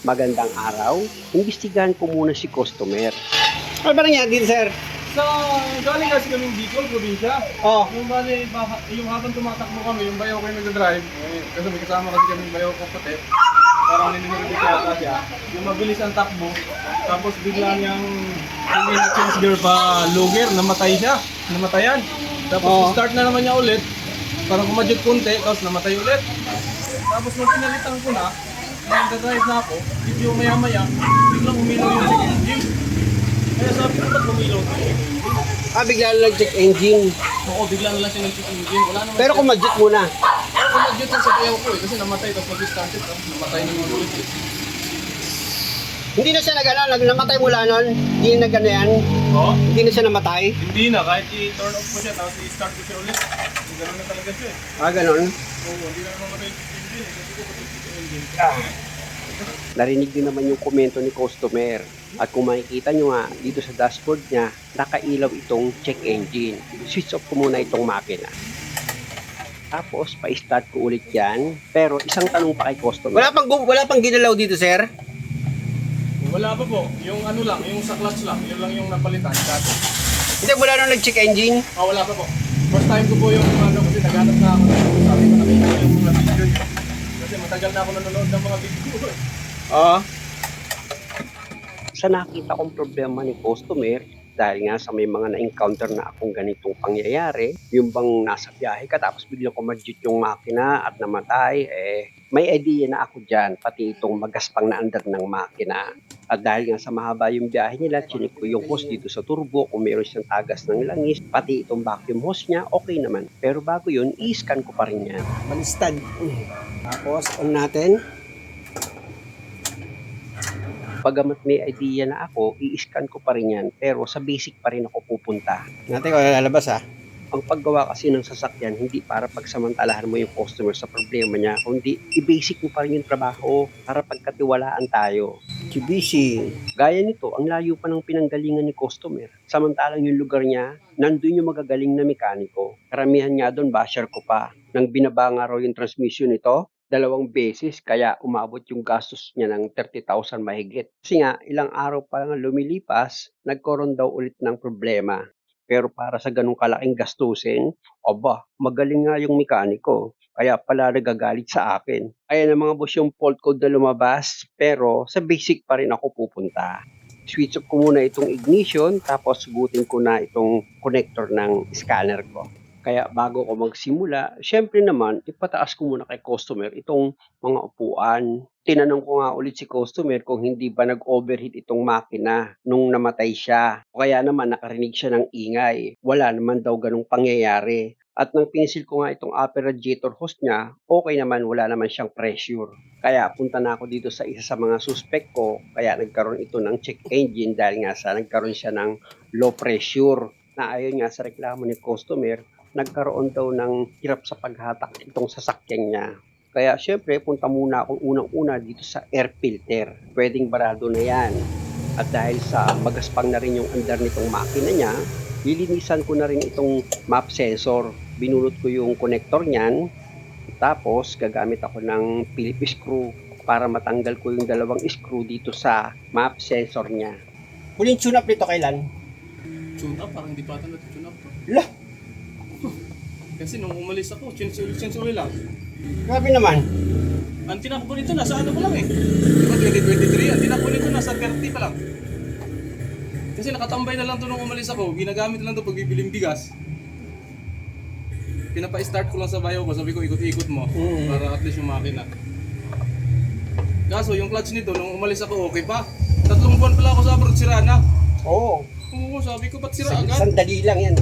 Magandang araw. Imbestigahan ko muna si customer. Ano ba nangyari dito, sir? So, galing kasi kaming Bicol, probinsya. Oh, Yung bali, yung habang tumatakbo kami, yung bayaw ko yung nagdadrive, kasi may kasama kasi kaming bayaw ko puti, parang nililigit yata siya. Yung mabilis ang takbo, tapos bigla niyang hindi na-change gear pa luger, namatay siya, namatayan. Tapos start na naman niya ulit, parang kumadjut konti, tapos namatay ulit. Tapos nung pinalitan ko na, nagdadrive na ako, medyo maya-maya, biglang umilaw yung check engine. Kaya sabi ko, ba't umilaw ito? bigla lang check engine. Oo, bigla na lang siya ng check engine. Wala naman. Pero kumadjut muna. Pero kumadyot sa sabayaw ko kasi namatay tapos mag-started tapos namatay na yung ulit. Hindi na siya namatay mula nun. Hindi na gano yan. Oo? Hindi na siya namatay. Hindi na, kahit i-turn off ko siya tapos i-start ko siya ulit. Gano'n na talaga siya eh. Ganon. Oo, hindi na naman matay yung check engine eh. Kasi ko pati check engine. Narinig din naman yung komento ni customer. At kung makikita nyo nga, dito sa dashboard niya, nakailaw itong check engine. Switch off ko muna itong makina. Tapos, pa-start ko ulit yan. Pero isang tanong pa kay customer. Wala pang ginalaw dito, sir? Wala pa po, yung ano lang, yung sa clutch lang, yun lang yung napalitan dati. Hindi, wala nang nag-check engine. Wala pa po. First time ko po yung ano kasi naghanap na ako. Sabi ko nakita ko yung mga video niyo. Kasi matagal na ako nanonood ng mga video eh. Oo. Sa nakita kong problema ni customer, dahil nga sa may mga na-encounter na akong ganitong pangyayari, yung bang nasa biyahe ka tapos biglang kumadjut yung makina at namatay, may idea na ako dyan, pati itong magaspang na andar ng makina. At dahil nga sa mahaba yung biyahe nila, chinik ko yung hose dito sa turbo, kung meron siyang tagas ng langis, pati itong vacuum hose niya, okay naman. Pero bago yun, i-scan ko pa rin yan. Balistad. Tapos, on natin. Pagamat may idea na ako, i-scan ko pa rin yan, pero sa basic pa rin ako pupunta. Natin ko lalabas ha. Ang paggawa kasi ng sasakyan, hindi para pagsamantalahan mo yung customer sa problema niya, kundi i-basic mo pa rin yung trabaho para pagkatiwalaan tayo. Busy. Gaya nito, ang layo pa ng pinanggalingan ni customer. Samantalang yung lugar niya, nandun yung magagaling na mekaniko. Karamihan nga doon, basher ko pa. Nang binaba nga raw yung transmission nito, 2 beses, kaya umabot yung gastos niya ng 30,000 mahigit. Kasi nga, ilang araw pa nga lumilipas, nagkaroon daw ulit ng problema. Pero para sa ganung kalaking gastusin, magaling nga yung mekaniko. Kaya pala nagagalit sa akin. Kaya na mga boss yung fault code na lumabas, pero sa basic pa rin ako pupunta. Switch off ko muna itong ignition, tapos sugutin ko na itong connector ng scanner ko. Kaya bago ko magsimula, syempre naman, ipataas ko muna kay customer itong mga upuan. Tinanong ko nga ulit si customer kung hindi ba nag-overheat itong makina nung namatay siya. O kaya naman nakarinig siya ng ingay. Wala naman daw ganong pangyayari. At nang pinisil ko nga itong upper radiator hose niya, okay naman, wala naman siyang pressure. Kaya punta na ako dito sa isa sa mga suspect ko, kaya nagkaroon ito ng check engine dahil nga sa nagkaroon siya ng low pressure. Na ayon nga sa reklamo ni customer, nagkaroon daw ng hirap sa paghatak itong sasakyan niya. Kaya syempre, punta muna akong unang-una dito sa air filter. Pwedeng barado na yan. At dahil sa magaspang na rin yung andar nitong makina niya, lilinisan ko na rin itong map sensor. Binulot ko yung connector niyan. Tapos, gagamit ako ng Phillips screw para matanggal ko yung 2 screw dito sa map sensor niya. Huling tune up nito kailan? Tune up, parang hindi pa ata nag-tune up. Lah, Kasi nung umalis ako, change oil lang. grabe naman. Ang tinakbo nito, nasa ano ko lang eh. Diba 2023, ang tinakbo nito, nasa 30 pa lang. Kasi nakatambay na lang to nung umalis ako, ginagamit lang to pag bibiling bigas. Pinapa-start ko lang sa bayo ko, sabi ko ikot-ikot mo, para at least yung makina. Kaso yung clutch nito, nung umalis ako, okay pa. 3 buwan pala ako sa abroad, sira na. Oo. Oo, sabi ko, ba't sira agad? Sandali lang yan.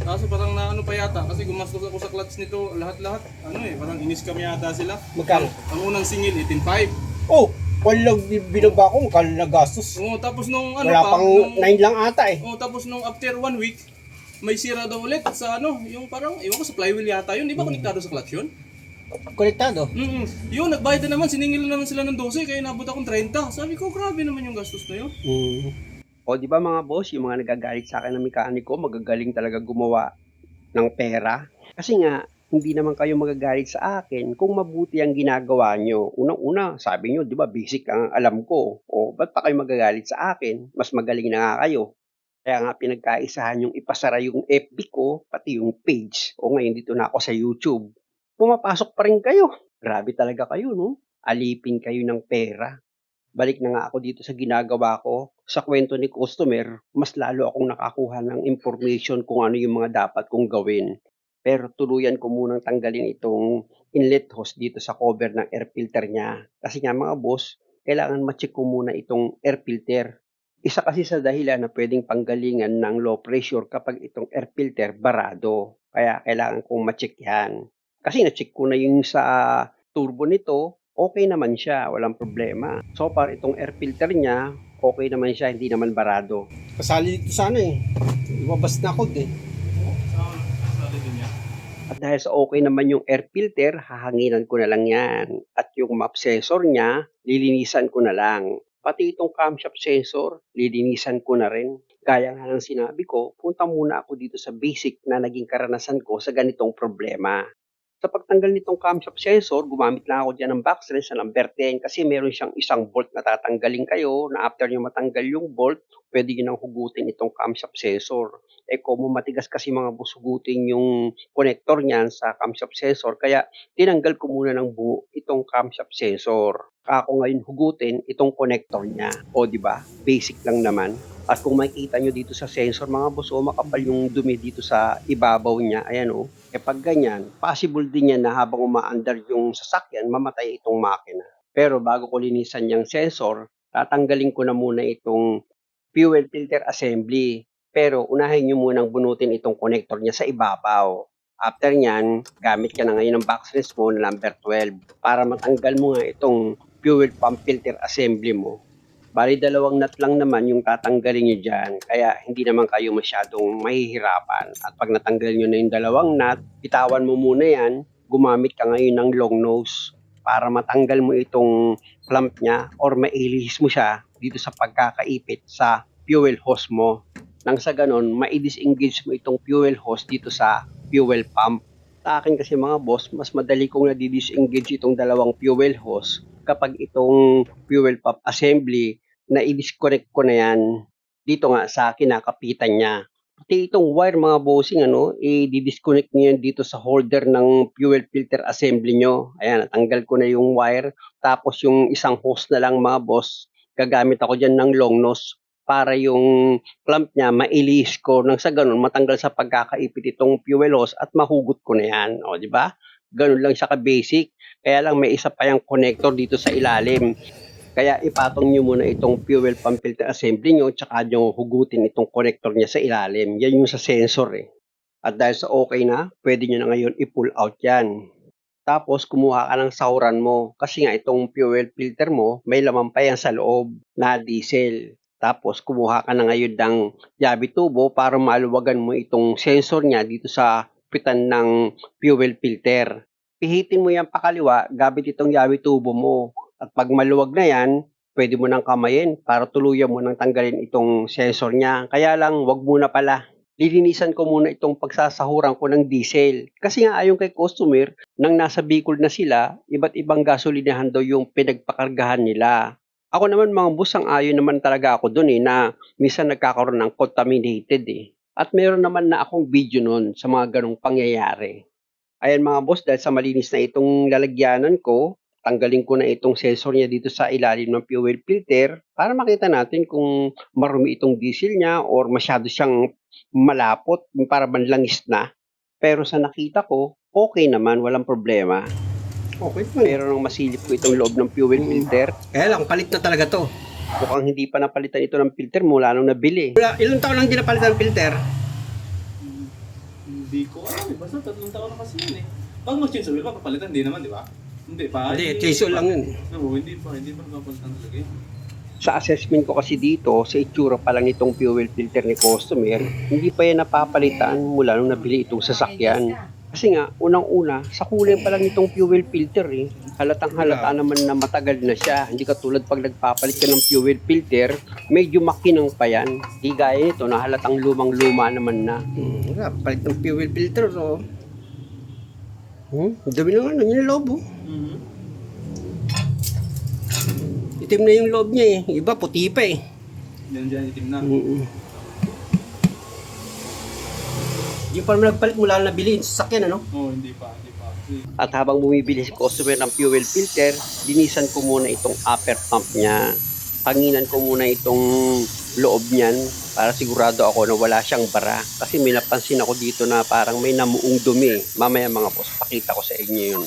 Kaso parang naano pa yata, kasi gumastos ako sa clutch nito, lahat-lahat. Parang in-scam yata sila. Magkano? Ang unang singil, 18.5. Oh, walang binaba ko, magkano na gastos. Oo, tapos nung Wala pang 9 lang ata eh. Oo, tapos nung after 1 week, may sira daw ulit sa yung parang, iwan ko sa flywheel yata yun. Di ba konektado sa clutch yun? Konektado? Yun, nagbayad na naman, siningil na naman sila ng 12, kaya nabot akong 30. Sabi ko, grabe naman yung gastos na yun. O di ba mga boss, yung mga nagagalit sa akin ng mekaniko, magagaling talaga gumawa ng pera. Kasi nga, hindi naman kayo magagalit sa akin kung mabuti ang ginagawa nyo. Unang-una, sabi nyo, di ba, basic ang alam ko. O, ba't pa kayo magagalit sa akin? Mas magaling na nga kayo. Kaya nga pinagkaisahan yung ipasara yung FB ko, pati yung page. O ngayon dito na ako sa YouTube. Pumapasok pa rin kayo. Grabe talaga kayo, no? Alipin kayo ng pera. Balik na nga ako dito sa ginagawa ko. Sa kwento ni customer, mas lalo akong nakakuha ng information kung ano yung mga dapat kong gawin. Pero tuluyan ko munang tanggalin itong inlet hose dito sa cover ng air filter niya. Kasi nga mga boss, kailangan ma-check ko muna itong air filter. Isa kasi sa dahilan na pwedeng panggalingan ng low pressure kapag itong air filter barado. Kaya kailangan kong ma-check yan. Kasi na-check ko na yung sa turbo nito, okay naman siya, walang problema. So far, itong air filter niya, okay naman siya, hindi naman barado. Kasali dito sa ano eh. Lumabas na ako eh. At dahil sa okay naman yung air filter, hahanginan ko na lang yan. At yung map sensor niya, lilinisan ko na lang. Pati itong camshaft sensor, lilinisan ko na rin. Gaya nga ng sinabi ko, punta muna ako dito sa basic na naging karanasan ko sa ganitong problema. Sa pagtanggal nitong camshaft sensor, gumamit lang ako dyan ng box wrench na number 10 kasi meron siyang isang bolt na tatanggalin kayo na after nyo matanggal yung bolt, pwede nyo nang hugutin itong camshaft sensor. Eh kung matigas kasi mga boss hugutin yung connector niyan sa camshaft sensor, kaya tinanggal ko muna ng buo itong camshaft sensor. Ako ngayon hugutin itong connector niya. O di ba? Basic lang naman. At kung makikita nyo dito sa sensor mga boss, makapal yung dumi dito sa ibabaw niya. Ayan o. Eh pag ganyan, possible din yan na habang umaandar yung sasakyan, mamatay itong makina. Pero bago ko linisan yung sensor, tatanggalin ko na muna itong fuel filter assembly. Pero unahin nyo munang bunutin itong connector niya sa ibabaw. After nyan, gamit ka na ngayon ng box wrench mo na number 12 para matanggal mo nga itong fuel pump filter assembly mo. Bali, 2 nut lang naman yung tatanggalin nyo dyan. Kaya hindi naman kayo masyadong mahihirapan. At pag natanggal nyo na yung 2 nut, bitawan mo muna yan. Gumamit ka ngayon ng long nose para matanggal mo itong clamp niya or mailihis mo siya dito sa pagkakaipit sa fuel hose mo. Nang sa ganon, ma-disengage mo itong fuel hose dito sa fuel pump. Sa akin kasi mga boss, mas madali kong na-disengage itong 2 fuel hose kapag itong fuel pump assembly na i-disconnect ko na yan dito nga sa kinakapitan niya. Pati itong wire mga bossing, i-disconnect niyo yan dito sa holder ng fuel filter assembly nyo. Ayan, natanggal ko na yung wire. Tapos yung isang hose na lang mga boss, gagamit ako dyan ng long nose para yung clamp niya mailihis ko nang sa ganun matanggal sa pagkakaipit itong fuel hose at mahugot ko na yan. O, di ba? Ganun lang siya ka-basic. Kaya lang may isa pa yung connector dito sa ilalim. Kaya ipatong nyo muna itong fuel pump filter assembly nyo tsaka nyo hugutin itong connector niya sa ilalim. Yan yung sa sensor eh. At dahil sa okay na, pwede nyo na ngayon i-pull out yan. Tapos kumuha ka ng sauran mo. Kasi nga itong fuel filter mo, may laman pa yan sa loob na diesel. Tapos kumuha ka na ngayon ng yabi tubo para maluwagan mo itong sensor niya dito sa pitan ng fuel filter. Pihitin mo yan pakaliwa, gamit itong yabi tubo mo. At pag maluwag na yan, pwede mo nang kamayin para tuluyan mo nang tanggalin itong sensor niya. Kaya lang, wag muna pala. Lilinisan ko muna itong pagsasahuran ko ng diesel. Kasi nga ayon kay customer, nang nasa Bicol na sila, iba't ibang gasolinahan daw yung pinagpakargahan nila. Ako naman mga boss, ang ayon naman talaga ako dun na minsan nagkakaroon ng contaminated eh. At meron naman na akong video nun sa mga ganong pangyayari. Ayan mga boss, dahil sa malinis na itong lalagyanan ko, tanggalin ko na itong sensor niya dito sa ilalim ng fuel filter para makita natin kung marumi itong diesel niya or masyado siyang malapot para manlangis na. Pero sa nakita ko, okay naman, walang problema. Okay pa. Pero nung masilip ko itong loob ng fuel filter, kaya lang, palit na talaga to. Mukhang hindi pa napalitan ito ng filter mula nung nabili. Ilang taon lang din napalitan ng filter? Hindi ko alam eh. Basta 3 taon na kasi yun eh. Pag mag-change oil pa, papalitan, hindi naman, di ba? Hindi pa. Hindi, change oil lang yun. Oo, hindi pa napapalitan talaga yun. Sa assessment ko kasi dito, sa itsura pa lang itong fuel filter ni customer, hindi pa yan napapalitan mula nung nabili itong sasakyan. Kasi nga, unang-una, sa kulay pa lang itong fuel filter eh. Halatang halata naman na matagal na siya. Hindi katulad pag nagpapalit ka ng fuel filter, medyo makinang pa yan. Di gaya nito na halatang lumang-luma naman na. Palit ng fuel filter, no? Ang dami na ano, yung loob oh. Mhm. Itim na yung loob niya eh. Iba puti pa eh. Diyan itim na. Hindi pa naman nagpalit mula na nabili yung sasakyan ano. Oh, hindi pa. At habang bumibili si customer ng fuel filter, linisan ko muna itong upper pump niya. Hanginan ko muna itong loob niyan para sigurado ako na wala siyang bara. Kasi may napansin ako dito na parang may namuong dumi. Mamaya mga boss, pakita ko sa inyo yun.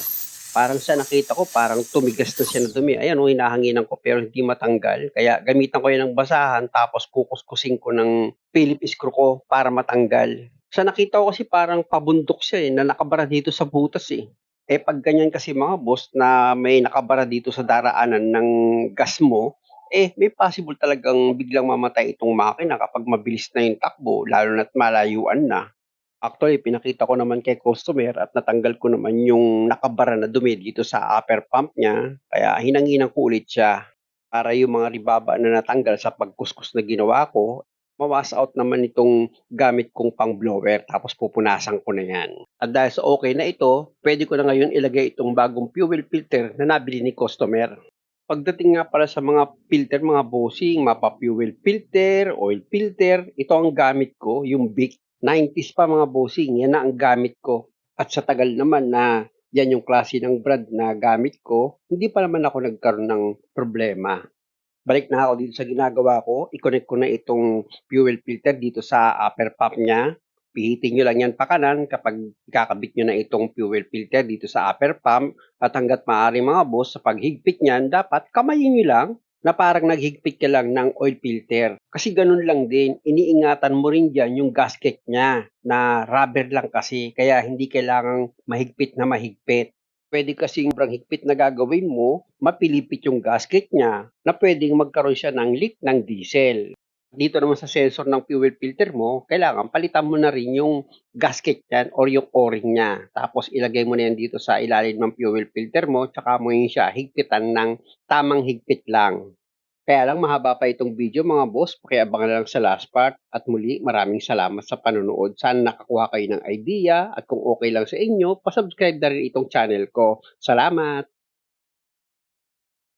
Parang sa nakita ko, parang tumigas na siya na dumi. Ayan, hinahanginan ko pero hindi matanggal. Kaya gamitan ko yan ng basahan tapos kukuskusin ko ng Phillips screw ko para matanggal. Sa nakita ko kasi parang pabundok siya eh, na nakabara dito sa butas eh. Eh pag ganyan kasi mga boss na may nakabara dito sa daraanan ng gas mo, eh may possible talagang biglang mamatay itong makina kapag mabilis na yung takbo, lalo na't malayuan na. Actually, pinakita ko naman kay customer at natanggal ko naman yung nakabara na dumi dito sa upper pump niya. Kaya hinanginan ko ulit siya para yung mga ribaba na natanggal sa pagkuskus na ginawa ko, mawas out naman itong gamit kong pang blower tapos pupunasan ko na yan. At dahil sa okay na ito, pwede ko na ngayon ilagay itong bagong fuel filter na nabili ni customer. Pagdating nga pala sa mga filter, mga bossing, mapa-fuel filter, oil filter, ito ang gamit ko, yung Bic 90s pa mga bossing, yan na ang gamit ko. At sa tagal naman na yan yung klase ng brand na gamit ko, hindi pa naman ako nagkaroon ng problema. Balik na ako dito sa ginagawa ko, i-connect ko na itong fuel filter dito sa upper pump niya. Pihitin nyo lang yan pa kanan kapag ikakabit nyo na itong fuel filter dito sa upper pump at hanggat maaari mga boss sa paghigpit niyan, dapat kamayin nyo lang na parang naghigpit ka lang ng oil filter. Kasi ganun lang din, iniingatan mo rin dyan yung gasket niya na rubber lang kasi kaya hindi kailangang mahigpit na mahigpit. Pwede kasing sobrang higpit na gagawin mo, mapilipit yung gasket niya na pwedeng magkaroon siya ng leak ng diesel. Dito naman sa sensor ng fuel filter mo, kailangan palitan mo na rin yung gasket yan or yung o-ring niya. Tapos ilagay mo na yan dito sa ilalim ng fuel filter mo, tsaka mo yun siya higpitan ng tamang higpit lang. Kaya lang mahaba pa itong video mga boss, pakiabang na lang sa last part at muli maraming salamat sa panonood. Sana nakakuha kayo ng idea at kung okay lang sa inyo, pasubscribe na rin itong channel ko. Salamat!